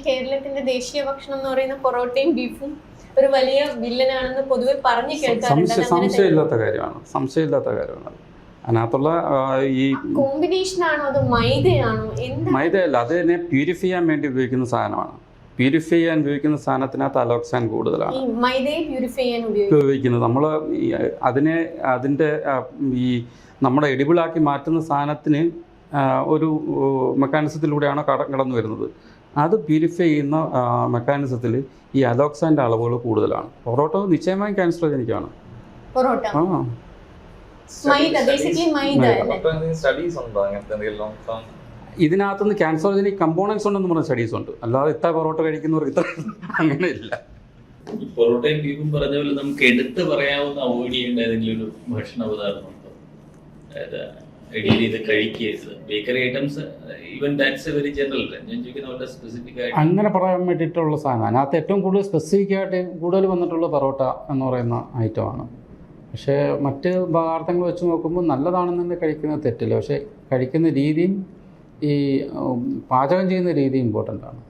കേരളത്തിന്റെ ദേശീയ ഭക്ഷണം എന്ന് പറയുന്ന പൊറോട്ടയും ബീഫും ഒരു വലിയ വില്ലനാണെന്ന് പൊതുവെ പറഞ്ഞു കേൾക്കാറുണ്ട്. സംശയമില്ലാത്ത കാര്യമാണ്. അതിനകത്തുള്ള ഈ കോമ്പിനേഷൻ ആണോ അത് മൈദയാണോ? മൈദയല്ല, അത് തന്നെ പ്യൂരിഫൈ ചെയ്യാൻ വേണ്ടി ഉപയോഗിക്കുന്ന സാധനമാണ്. പ്യൂരിഫൈ ചെയ്യാൻ ഉപയോഗിക്കുന്ന സാധനത്തിനകത്ത് അലോക്സാൻ കൂടുതലാണ് മൈദയെ പ്യൂരിഫൈ ചെയ്യാൻ ഉപയോഗിക്കുന്നത്. നമ്മൾ അതിൻ്റെ ഈ നമ്മുടെ എഡിബിളാക്കി മാറ്റുന്ന സാധനത്തിന് ഒരു മെക്കാനിസത്തിലൂടെയാണ് കടന്നു വരുന്നത്. അത് പ്യൂരിഫൈ ചെയ്യുന്ന മെക്കാനിസത്തിൽ ഈ അലോക്സാൻ്റെ അളവുകൾ കൂടുതലാണ്. പൊറോട്ട നിശ്ചയമായും ക്യാൻസറോജനിക്കാണ്. ഇതിനകത്തുനിന്ന് ക്യാൻസറോജനിക് കമ്പോണൻസ് ഉണ്ടെന്ന് പറഞ്ഞ സ്റ്റഡീസ് ഉണ്ട്. അല്ലാതെ ഇത്ര പൊറോട്ട കഴിക്കുന്നവർക്ക് ഇത്ര അങ്ങനെയില്ല. പൊറോട്ടയും ബീഫും പറഞ്ഞ പോലെ നമുക്ക് എടുത്ത് പറയാവുന്ന അവോയ്ഡ് ചെയ്യേണ്ട ഏതെങ്കിലും ഒരു ഭക്ഷണ പദാർത്ഥം ഉണ്ടോ? ഇത് കഴിക്കരുത് bakery items, even that's A very general. ഞാൻ ചോദിക്കുന്ന പോലെ സ്പെസിഫിക് ആയിട്ട് അങ്ങനെ പറയാൻ വേണ്ടിയിട്ടുള്ള സാധനം അതിനകത്ത് ഏറ്റവും കൂടുതൽ സ്പെസിഫിക് ആയിട്ട് കൂടുതൽ വന്നിട്ടുള്ള പൊറോട്ട എന്ന് പറയുന്ന ഐറ്റമാണ്. പക്ഷേ മറ്റ് പദാർത്ഥങ്ങൾ വെച്ച് നോക്കുമ്പോൾ നല്ലതാണെന്ന് തന്നെ കഴിക്കുന്നത് തെറ്റില്ല. പക്ഷേ കഴിക്കുന്ന രീതിയും ഈ പാചകം ചെയ്യുന്ന രീതി ഇമ്പോർട്ടൻ്റ് ആണ്.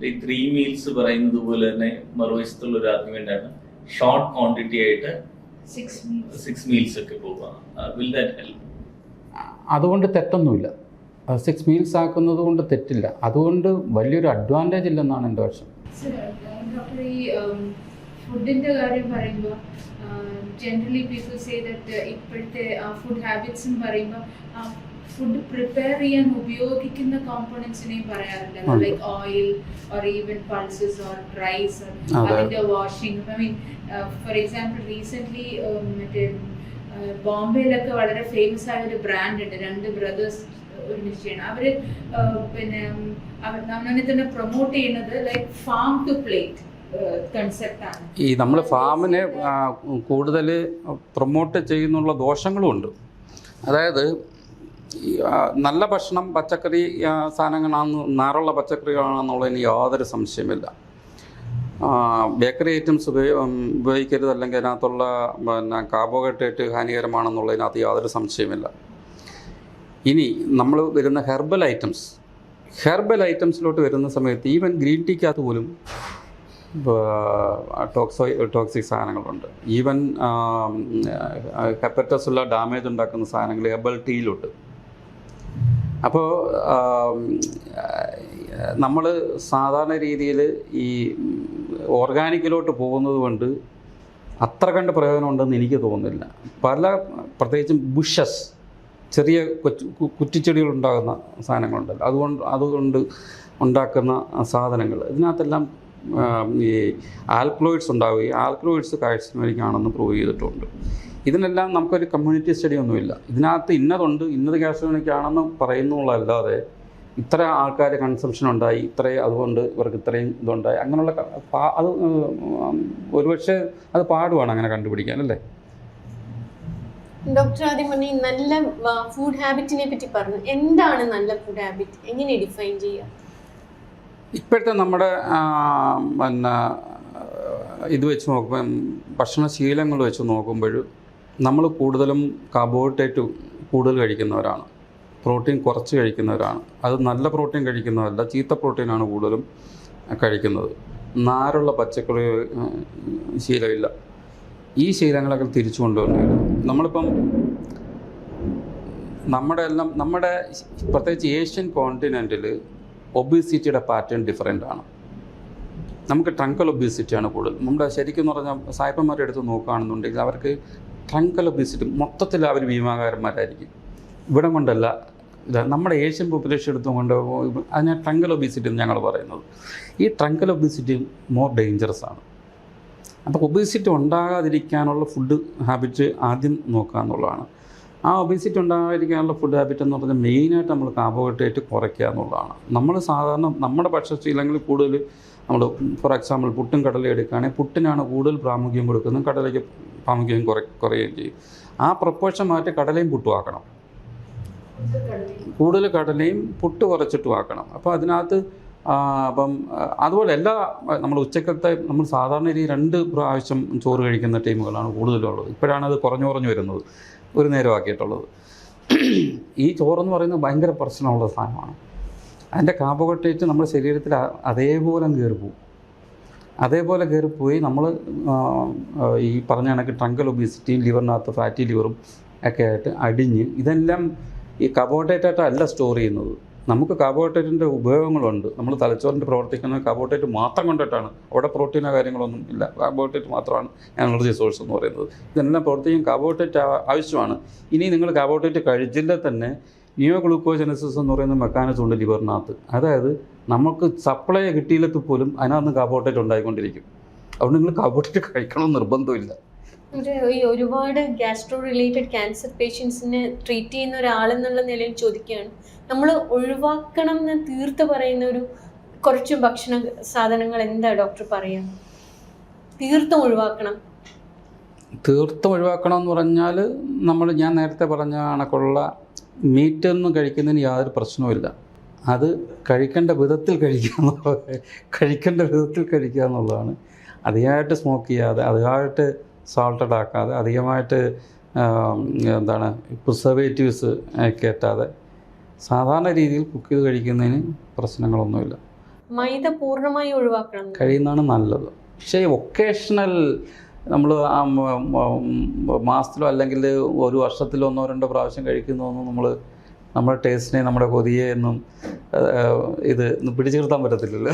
ഈ 3 മീൽസ് പറയുന്നത് പോലെ തന്നെ മറുവശത്തുള്ള ഒരു ആർഗ്യുമെന്റ് ആണ് ഷോർട്ട് ക്വാണ്ടിറ്റി ആയിട്ട് 6 മീൽസ് ഒക്കെ പോവുക. Will that help? അതുകൊണ്ട് തെറ്റൊന്നുമില്ല. 6 മീൽസ് ആക്കുന്നത് കൊണ്ട് തെറ്റില്ല. അതുകൊണ്ട് വലിയൊരു അഡ്വാൻറ്റേജ് ഇല്ലെന്നാണ് എൻ്റെ പക്ഷം. ഡോക്ടർ, ഈ ഫുഡിൻ്റെ കാര്യം പറയുമ്പോൾ ജനറലി പീപ്പിൾ സേ ദാറ്റ് ഇപ്പോഴത്തെ ഫുഡ് ഹാബിറ്റ്സ് എന്ന് പറയുമ്പോൾ ഫുഡ് പ്രിപ്പയർ ചെയ്യാൻ ഉപയോഗിക്കുന്ന കോമ്പോണൻസിനെയും പറയാറുണ്ട്. Like oil or even pulses or rice, അതിൻ്റെ washing. I mean for example recently മറ്റേ ബോംബെയിലൊക്കെ വളരെ ഫേമസ് ആയ ഒരു ബ്രാൻഡ് ഉണ്ട്, 2 ബ്രദേഴ്സ് ഒരുമിച്ച് ചെയ്യണം. അവർ പിന്നെ അവനെ തന്നെ പ്രൊമോട്ട് ചെയ്യുന്നത് ലൈക്ക് ഫാം ടു പ്ലേറ്റ് കൺസെപ്റ്റാണ്. ഈ നമ്മൾ ഫാമിനെ കൂടുതൽ പ്രൊമോട്ട് ചെയ്യുന്നുള്ള ദോഷങ്ങളും ഉണ്ട്. അതായത് നല്ല ഭക്ഷണം പച്ചക്കറി സാധനങ്ങളാണെന്ന്, നാറുള്ള പച്ചക്കറികളാണെന്നുള്ളതിന് യാതൊരു സംശയമില്ല. ബേക്കറി ഐറ്റംസ് ഉപയോഗിക്കരുത്, അല്ലെങ്കിൽ അതിനകത്തുള്ള കാർബോഹൈഡ്രേറ്റ് ഹാനികരമാണെന്നുള്ളതിനകത്ത് യാതൊരു സംശയമില്ല. ഇനി നമ്മൾ വരുന്ന ഹെർബൽ ഐറ്റംസിലോട്ട് വരുന്ന സമയത്ത് ഈവൻ ഗ്രീൻ ടീക്കകത്ത് പോലും ടോക്സിക് സാധനങ്ങളുണ്ട്. ഈവൻ ഹെപ്പറ്റസുള്ള ഡാമേജ് ഉണ്ടാക്കുന്ന സാധനങ്ങൾ ഹെർബൽ ടീയിലുണ്ട്. അപ്പോൾ നമ്മൾ സാധാരണ രീതിയിൽ ഈ ഓർഗാനിക്കിലോട്ട് പോകുന്നത് കൊണ്ട് അത്ര കണ്ട് പ്രയോജനം ഉണ്ടെന്ന് എനിക്ക് തോന്നുന്നില്ല. പ്രത്യേകിച്ചും ബുഷസ്, ചെറിയ കുറ്റിച്ചെടികൾ ഉണ്ടാകുന്ന സാധനങ്ങളുണ്ടല്ലോ, അതുകൊണ്ട് ഉണ്ടാക്കുന്ന സാധനങ്ങൾ, ഇതിനകത്തെല്ലാം ഈ ആൽക്കലോയിഡ്സ് ഉണ്ടാവുകയും ആൽക്കലോയിഡ്സ് കാഴ്ചമരിക്കാണെന്ന് പ്രൂവ് ചെയ്തിട്ടുണ്ട്. ഇതിനെല്ലാം നമുക്കൊരു കമ്മ്യൂണിറ്റി സ്റ്റഡി ഒന്നുമില്ല. ഇതിനകത്ത് ഇന്നത് കാഴ്ചമരിക്കാണെന്ന് പറയുന്നുള്ളതല്ലാതെ ഇത്ര ആൾക്കാർ കൺസംഷൻ ഉണ്ടായി, അതുകൊണ്ട് ഇവർക്ക് ഇത്രയും ഇതുണ്ടായി, അങ്ങനെയുള്ള അത് ഒരുപക്ഷെ അത് പാടുവാണ് അങ്ങനെ കണ്ടുപിടിക്കാൻ, അല്ലേ? ഡോക്ടർ ആദ്യം പറഞ്ഞ നല്ല ഫുഡ് ഹാബിറ്റിനെ പറ്റി പറഞ്ഞു. എന്താണ് നല്ല ഫുഡ് ഹാബിറ്റ്? എങ്ങനെ ഡിഫൈൻ ചെയ്യുക? ഇപ്പോഴത്തെ നമ്മുടെ ഇത് വെച്ച് നോക്കുമ്പോൾ, ഭക്ഷണശീലങ്ങൾ വെച്ച് നോക്കുമ്പോൾ നമ്മൾ കൂടുതലും കാർബോഹൈഡ്രേറ്റ് കൂടുതൽ കഴിക്കുന്നവരാണ്, പ്രോട്ടീൻ കുറച്ച് കഴിക്കുന്നവരാണ്. അത് നല്ല പ്രോട്ടീൻ കഴിക്കുന്നതല്ല, ചീത്ത പ്രോട്ടീനാണ് കൂടുതലും കഴിക്കുന്നത്. നാരുള്ള പച്ചക്കറി ശീലമില്ല. ഈ ശീലങ്ങളൊക്കെ തിരിച്ചു കൊണ്ടുവന്നു. നമ്മളിപ്പം നമ്മുടെ പ്രത്യേകിച്ച് ഏഷ്യൻ കോണ്ടിനെൻറ്റിൽ ഒബീസിറ്റിയുടെ പാറ്റേൺ ഡിഫറെൻ്റ് ആണ്. നമുക്ക് ട്രങ്കൽ ഒബീസിറ്റിയാണ് കൂടുതൽ. നമ്മുടെ ശരിക്കും പറഞ്ഞാൽ സായിപ്പന്മാരെ എടുത്ത് നോക്കുകയാണെന്നുണ്ടെങ്കിൽ അവർക്ക് ട്രങ്കൽ ഒബീസിറ്റി മൊത്തത്തിൽ അവർ ഭീമാകാരന്മാരായിരിക്കും. ഇവിടെ കൊണ്ടല്ല, നമ്മുടെ ഏഷ്യൻ പോപ്പുലേഷൻ എടുത്തുകൊണ്ട് അതിനെ ട്രങ്കൽ ഒബീസിറ്റി എന്ന് ഞങ്ങൾ പറയുന്നത്. ഈ ട്രങ്കൽ ഒബീസിറ്റി മോർ ഡേഞ്ചറസ് ആണ്. അപ്പോൾ ഒബീസിറ്റി ഉണ്ടാകാതിരിക്കാനുള്ള ഫുഡ് ഹാബിറ്റ് ആദ്യം നോക്കുക എന്നുള്ളതാണ്. ആ ഒബീസിറ്റി ഉണ്ടാകാതിരിക്കാനുള്ള ഫുഡ് ഹാബിറ്റ് എന്ന് പറഞ്ഞാൽ മെയിനായിട്ട് നമ്മൾ കാർബോഹൈഡ്രേറ്റ് കുറയ്ക്കുക എന്നുള്ളതാണ്. നമ്മൾ സാധാരണ നമ്മുടെ ഭക്ഷണശീലങ്ങളിൽ കൂടുതൽ നമ്മൾ ഫോർ എക്സാമ്പിൾ പുട്ടും കടലയും എടുക്കുകയാണെങ്കിൽ പുട്ടിനാണ് കൂടുതൽ പ്രാമുഖ്യം കൊടുക്കുന്നത്, കടലയ്ക്ക് പ്രാമുഖ്യം കുറയുകയും ചെയ്യും. ആ പ്രൊപ്പോർഷൻ മാറ്റി കടലയും പുട്ടും ആക്കണം, കൂടുതൽ കടലയും പുട്ട് കുറച്ചിട്ടും ആക്കണം. അപ്പോൾ അതിനകത്ത് അപ്പം അതുപോലെ നമ്മൾ ഉച്ചക്കത്തെ നമ്മൾ സാധാരണ രീതി 2 പ്രാവശ്യം ചോറ് കഴിക്കുന്ന ടീമുകളാണ് കൂടുതലുള്ളത്. ഇപ്പോഴാണ് അത് കുറഞ്ഞു വരുന്നത്, ഒരു നേരമാക്കിയിട്ടുള്ളത്. ഈ ചോറെന്ന് പറയുന്നത് ഭയങ്കര പ്രശ്നമുള്ള സാധനമാണ്. അതിൻ്റെ കാർബോഹൈഡ്രേറ്റ് നമ്മുടെ ശരീരത്തിൽ അതേപോലെ കയറിപ്പോവും. അതേപോലെ കയറിപ്പോയി നമ്മൾ ഈ പറഞ്ഞ കണക്ക് ട്രങ്കൽ ഒബീസിറ്റിയും ലിവറിനകത്ത് ഫാറ്റി ലിവറും ഒക്കെ ആയിട്ട് അടിഞ്ഞ് ഇതെല്ലാം ഈ കാർബോഹൈഡ്രേറ്റായിട്ടല്ല സ്റ്റോർ ചെയ്യുന്നത്. നമുക്ക് കാർബോഹൈഡ്രേറ്റിൻ്റെ ഉപയോഗങ്ങളുണ്ട്. നമ്മൾ തലച്ചോറിൻ്റെ പ്രവർത്തിക്കുന്നത് കാർബോഹൈഡ്രേറ്റ് മാത്രം കൊണ്ടിട്ടാണ്. അവിടെ പ്രോട്ടീനോ കാര്യങ്ങളൊന്നും ഇല്ല. കാർബോഹൈഡ്രേറ്റ് മാത്രമാണ് എനർജി സോഴ്സ് എന്ന് പറയുന്നത്. ഇതെല്ലാം പ്രവർത്തിക്കും കാർബോഹൈഡ്രേറ്റ് ആവശ്യമാണ്. ഇനി നിങ്ങൾ കാർബോഹൈഡ്രേറ്റ് കഴിച്ചില്ല തന്നെ നിയോ ഗ്ലൂക്കോജനസിസ് എന്ന് പറയുന്ന മെക്കാനിസം ഉണ്ട് ലിവറിനകത്ത്. അതായത് നമുക്ക് സപ്ലൈ കിട്ടിയില്ലെങ്കിൽ പോലും അതിനകത്ത് കാർബോഹൈഡ്രേറ്റ് ഉണ്ടായിക്കൊണ്ടിരിക്കും. അതുകൊണ്ട് നിങ്ങൾ കാർബോഹൈഡ്രേറ്റ് കഴിക്കണമെന്ന് നിർബന്ധമില്ല. ഈ ഒരുപാട് ഗ്യാസ്ട്രോ റിലേറ്റഡ് ക്യാൻസർ പേഷ്യൻസിനെ ട്രീറ്റ് ചെയ്യുന്ന ഒരാളെന്നുള്ള നിലയിൽ ചോദിക്കുകയാണ്, നമ്മൾ ഒഴിവാക്കണം എന്ന് തീർത്ത് പറയുന്ന ഒരു കുറച്ച് ഭക്ഷണ സാധനങ്ങൾ എന്താ ഡോക്ടർ പറയുക? തീർത്തും ഒഴിവാക്കണം എന്ന് പറഞ്ഞാൽ ഞാൻ നേരത്തെ പറഞ്ഞ കണക്കുള്ള മീറ്റൊന്നും കഴിക്കുന്നതിന് യാതൊരു പ്രശ്നവുമില്ല. അത് കഴിക്കേണ്ട വിധത്തിൽ കഴിക്കുക എന്നുള്ളതാണ്. അധികമായിട്ട് സ്മോക്ക് ചെയ്യാതെ, അധികമായിട്ട് സാൾട്ടഡ് ആക്കാതെ, അധികമായിട്ട് പ്രിസർവേറ്റീവ്സ് കയറ്റാതെ സാധാരണ രീതിയിൽ കുക്ക് ചെയ്ത് കഴിക്കുന്നതിന് പ്രശ്നങ്ങളൊന്നുമില്ല. മൈദ പൂർണ്ണമായി ഒഴിവാക്കണം കഴിയുന്നതാണ് നല്ലത്. പക്ഷേ ഒക്കേഷണൽ നമ്മൾ മാസത്തിലോ അല്ലെങ്കിൽ ഒരു വർഷത്തിലോ 1-2 പ്രാവശ്യം കഴിക്കുന്നതൊന്നും നമ്മുടെ ടേസ്റ്റിനെ, നമ്മുടെ കൊതിയെ ഒന്നും ഇത് പിടിച്ചു നിർത്താൻ പറ്റത്തില്ലല്ലോ.